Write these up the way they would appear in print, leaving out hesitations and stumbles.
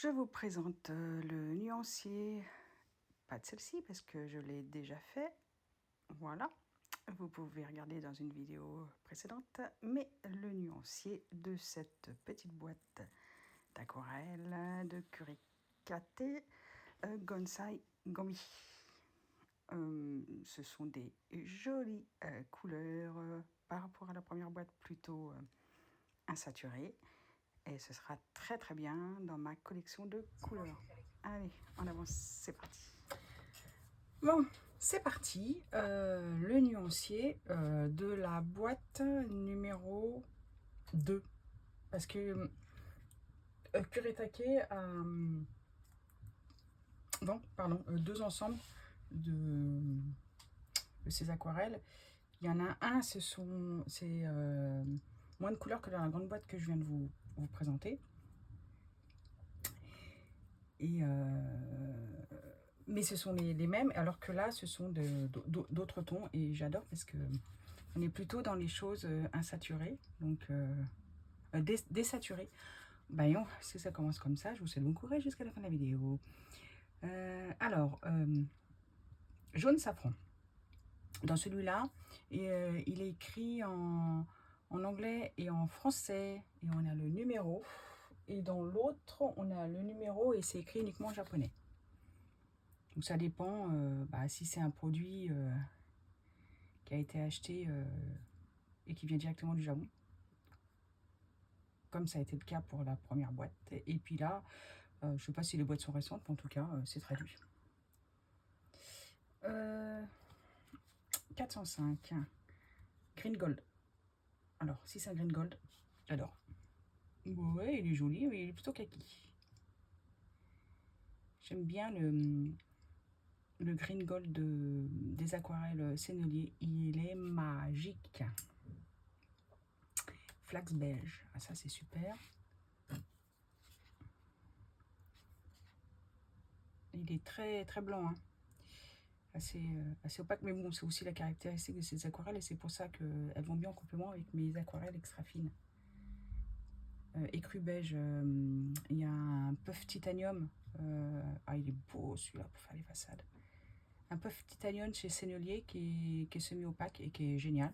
Je vous présente le nuancier, pas de celle-ci parce que je l'ai déjà fait, voilà, vous pouvez regarder dans une vidéo précédente, mais le nuancier de cette petite boîte d'aquarelle de Kurikate Gonsai Gomi. Ce sont des jolies couleurs par rapport à la première boîte plutôt insaturée. Et ce sera très très bien dans ma collection de couleurs. Allez, en avance, c'est parti. Bon, c'est parti. Le nuancier de la boîte numéro 2. Parce que Kuretake a deux ensembles de ces aquarelles. Il y en a un, c'est moins de couleurs que dans la grande boîte que je viens de vous présenter. Mais ce sont les mêmes, alors que là, ce sont d'autres tons. Et j'adore parce que on est plutôt dans les choses insaturées, donc désaturées. Voyons, si ça commence comme ça, je vous souhaite bon courage jusqu'à la fin de la vidéo. Jaune safran. Dans celui-là, il est écrit en anglais et en français, et on a le numéro. Et dans l'autre, on a le numéro et c'est écrit uniquement en japonais. Donc ça dépend si c'est un produit qui a été acheté et qui vient directement du Japon, comme ça a été le cas pour la première boîte. Et puis là, je ne sais pas si les boîtes sont récentes, mais en tout cas, c'est traduit. 405 Green Gold. Alors, si c'est un Green Gold, j'adore. Ouais, il est joli, mais il est plutôt kaki. J'aime bien le Green Gold des aquarelles Sennelier. Il est magique. Flax beige, ah, ça c'est super. Il est très très blanc, hein. Assez opaque, mais bon, c'est aussi la caractéristique de ces aquarelles et c'est pour ça qu'elles vont bien en complément avec mes aquarelles extra fines. Écru beige, il y a un puff titanium. Il est beau celui-là pour faire les façades. Un puff titanium chez Sennelier qui est semi-opaque et qui est génial.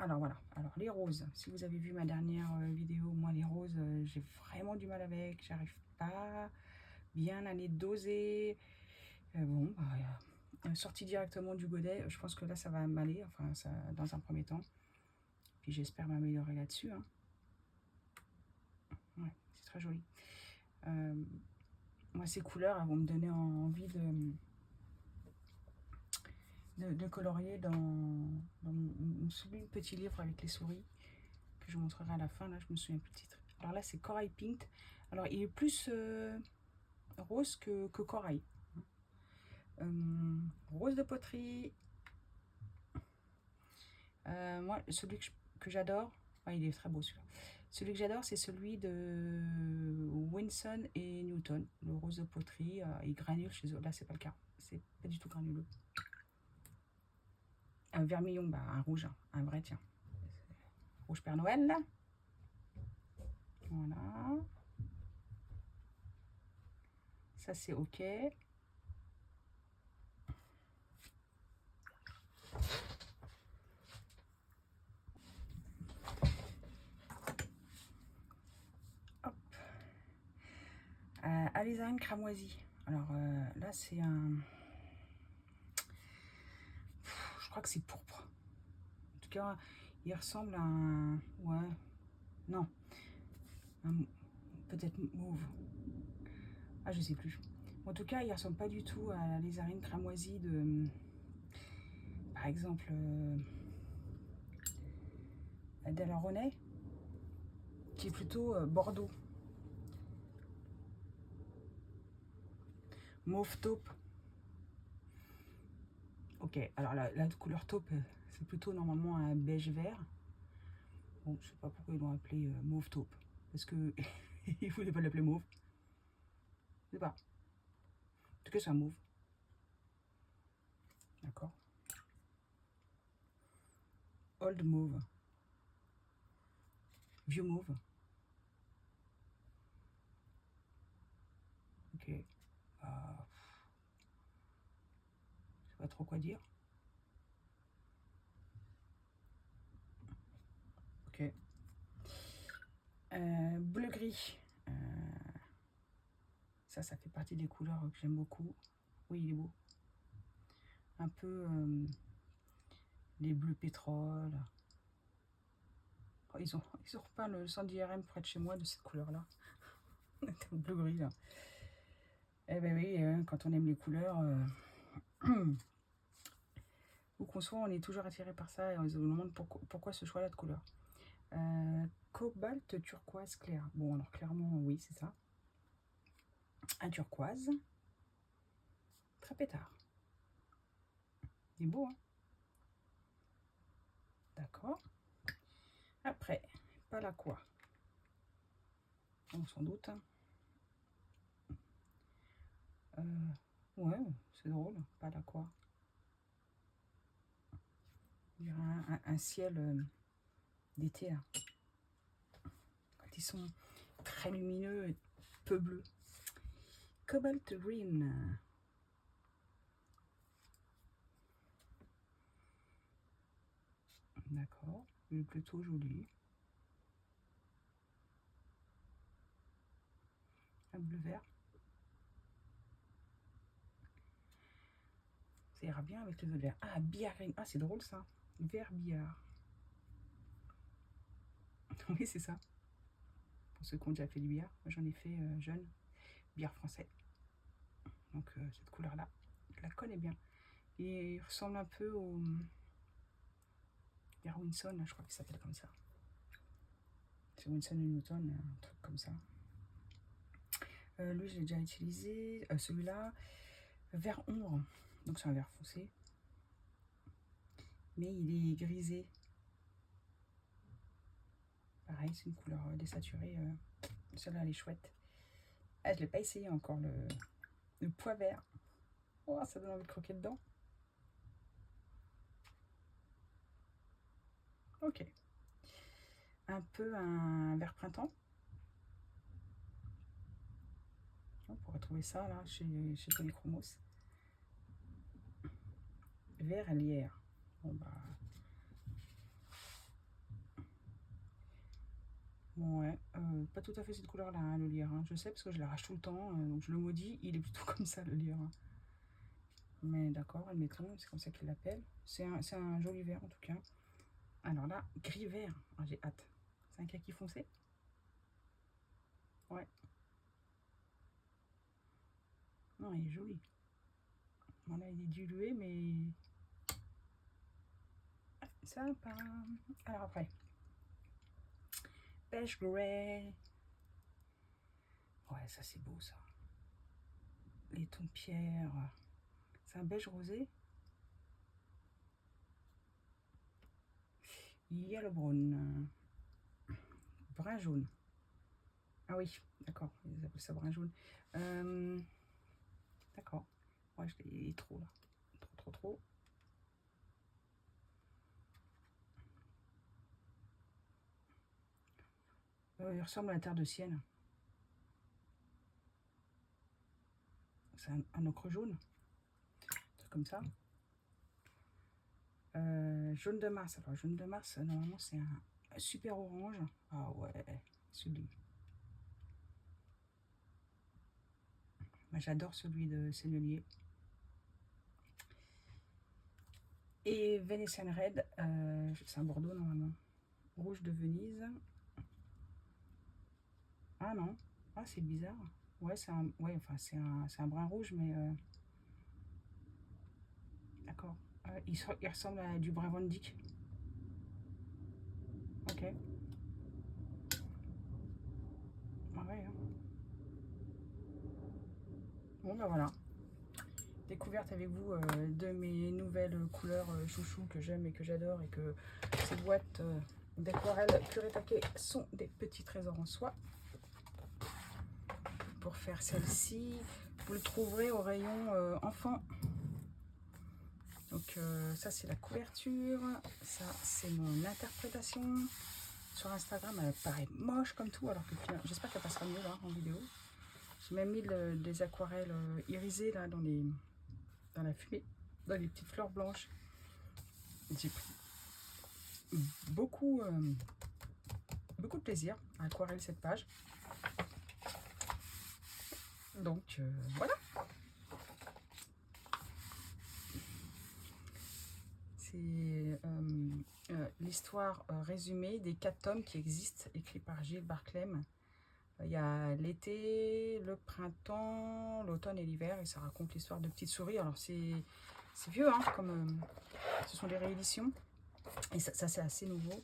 Alors voilà, alors les roses, si vous avez vu ma dernière vidéo, moi les roses, j'ai vraiment du mal avec, j'arrive pas bien à les doser. Sorti directement du godet, je pense que là ça va m'aller, enfin ça, dans un premier temps. Puis j'espère m'améliorer là-dessus, hein. Ouais, c'est très joli. Moi ces couleurs, elles vont me donner envie de colorier dans mon sublime petit livre avec les souris que je vous montrerai à la fin. Là je me souviens plus du titre. Alors là c'est Corail Pink. Alors il est plus rose que corail. Rose de poterie. Moi celui que j'adore, il est très beau celui-là. Celui que j'adore c'est celui de Winson et Newton. Le rose de poterie, il granule chez eux. Là c'est pas le cas, c'est pas du tout granuleux. Un vermillon, un rouge, un vrai, tiens. Rouge Père Noël, là. Voilà. Ça, c'est OK. Hop. Alizarine cramoisie. Alors, là, c'est un... Je crois que c'est pourpre. En tout cas, il ressemble à un... Ouais. Non. Peut-être mauve. Ah, je sais plus. En tout cas, il ressemble pas du tout à la lézarine cramoisie de... Par exemple... Delaunay, qui est plutôt bordeaux. Mauve taupe. Ok, alors la couleur taupe, c'est plutôt normalement un beige vert. Bon, je sais pas pourquoi ils l'ont appelé mauve taupe. Parce que ils voulaient pas l'appeler mauve. Je sais pas. En tout cas, c'est un mauve. D'accord. Old mauve. Vieux mauve. pas trop quoi dire. Ok. Bleu-gris. Ça fait partie des couleurs que j'aime beaucoup. Oui, il est beau. Un peu les bleus pétrole. Oh, ils ont repeint le centre d'IRM près de chez moi de cette couleur-là. Bleu-gris, là. Eh ben oui, quand on aime les couleurs, où qu'on soit, on est toujours attiré par ça et on se demande pourquoi ce choix-là de couleur. Cobalt turquoise clair. Bon, alors clairement, oui, c'est ça. Un turquoise. Très pétard. Il est beau, hein? D'accord. Après, pas la quoi. Bon, sans doute. Ouais, c'est drôle. Pas la quoi. Il y aura un ciel d'été, là. Quand ils sont très lumineux et peu bleus. Cobalt green. D'accord. Il est plutôt joli. Un bleu vert. Ça ira bien avec les autres verts. Ah, billard green. Ah, c'est drôle ça. Vert billard. Oui, c'est ça. Pour ceux qui ont déjà fait du billard. Moi, j'en ai fait jeune. Billard français. Donc, cette couleur-là, je la connais bien. Et il ressemble un peu au billard Winson, je crois qu'il s'appelle comme ça. C'est Winston & Newton, un truc comme ça. Lui, je l'ai déjà utilisé. Celui-là, vert ombre. Donc, c'est un vert foncé. Mais il est grisé. Pareil, c'est une couleur désaturée. Celle-là, elle est chouette. Ah, je ne l'ai pas essayé encore, le pois vert. Oh, ça donne envie de croquer dedans. Ok. Un peu un vert printemps. On pourrait trouver ça là chez Tony Chromos. Vert lierre. Bon bah. Ouais, pas tout à fait cette couleur là, hein, le lierre. Hein. Je sais parce que je l'arrache tout le temps, donc je le maudis. Il est plutôt comme ça le lierre. Hein. Mais d'accord, admettons, c'est comme ça qu'il l'appelle. C'est un joli vert en tout cas. Alors là, gris vert. Ah, j'ai hâte. C'est un kaki foncé. Ouais. Non, il est joli. Bon là, il est dilué, mais sympa. Alors après, beige grey. Ouais, ça c'est beau ça. Les tons pierre. C'est un beige rosé. Yellow brown. Brun jaune. Ah oui, d'accord. Ils appellent ça brun jaune. D'accord. Ouais, je l'ai trop là. Trop. Il ressemble à la terre de Sienne. C'est un ocre jaune. C'est comme ça. Jaune de Mars. Alors, jaune de Mars, normalement, c'est un super orange. Ah ouais, sublime. Moi, j'adore celui de Sennelier. Et Venetian Red, c'est un Bordeaux normalement. Rouge de Venise. Ah non, ah c'est bizarre. Ouais, c'est un brun rouge, mais d'accord. Il ressemble à du brun Van Dyck. Ok. Ah ouais. Hein. Bon bah voilà. Découverte avec vous de mes nouvelles couleurs chouchou que j'aime et que j'adore, et que ces boîtes d'aquarelle purée taquée sont des petits trésors en soi. Pour faire celle-ci, vous le trouverez au rayon enfant. Donc ça c'est la couverture, ça c'est mon interprétation. Sur Instagram elle paraît moche comme tout, alors que j'espère qu'elle passera mieux là en vidéo. J'ai même mis des aquarelles irisées là dans la fumée. dans les petites fleurs blanches. J'ai pris beaucoup, beaucoup de plaisir à aquarelle cette page. Donc voilà. C'est l'histoire résumée des 4 tomes qui existent, écrits par Gilles Barclay. Il y a l'été, le printemps, l'automne et l'hiver, et ça raconte l'histoire de petites souris. Alors c'est vieux, hein, comme ce sont des rééditions, et ça c'est assez nouveau.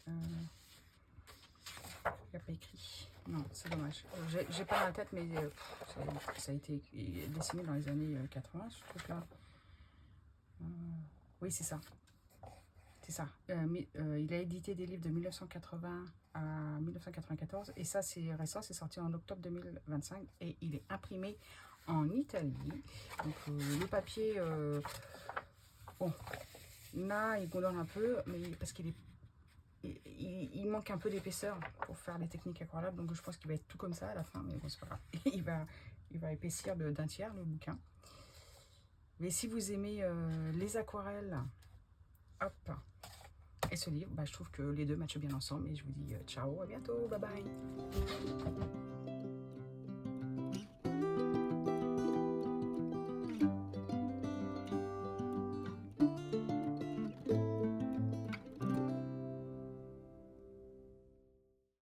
Il n'y a pas écrit. Non, c'est dommage. J'ai pas dans la tête, mais ça a été dessiné dans les années 80, ce truc-là. Oui, c'est ça. C'est ça. Il a édité des livres de 1980 à 1994. Et ça, c'est récent. C'est sorti en octobre 2025. Et il est imprimé en Italie. Donc, le papier, bon, là, il gondole un peu. Mais parce qu'il est... Il manque un peu d'épaisseur pour faire les techniques aquarellables. Donc, je pense qu'il va être tout comme ça à la fin. Mais bon, c'est pas grave. Il va épaissir d'un tiers, le bouquin. Mais si vous aimez les aquarelles... Hop. Et ce livre, bah, je trouve que les deux matchent bien ensemble. Et je vous dis ciao, à bientôt, bye bye.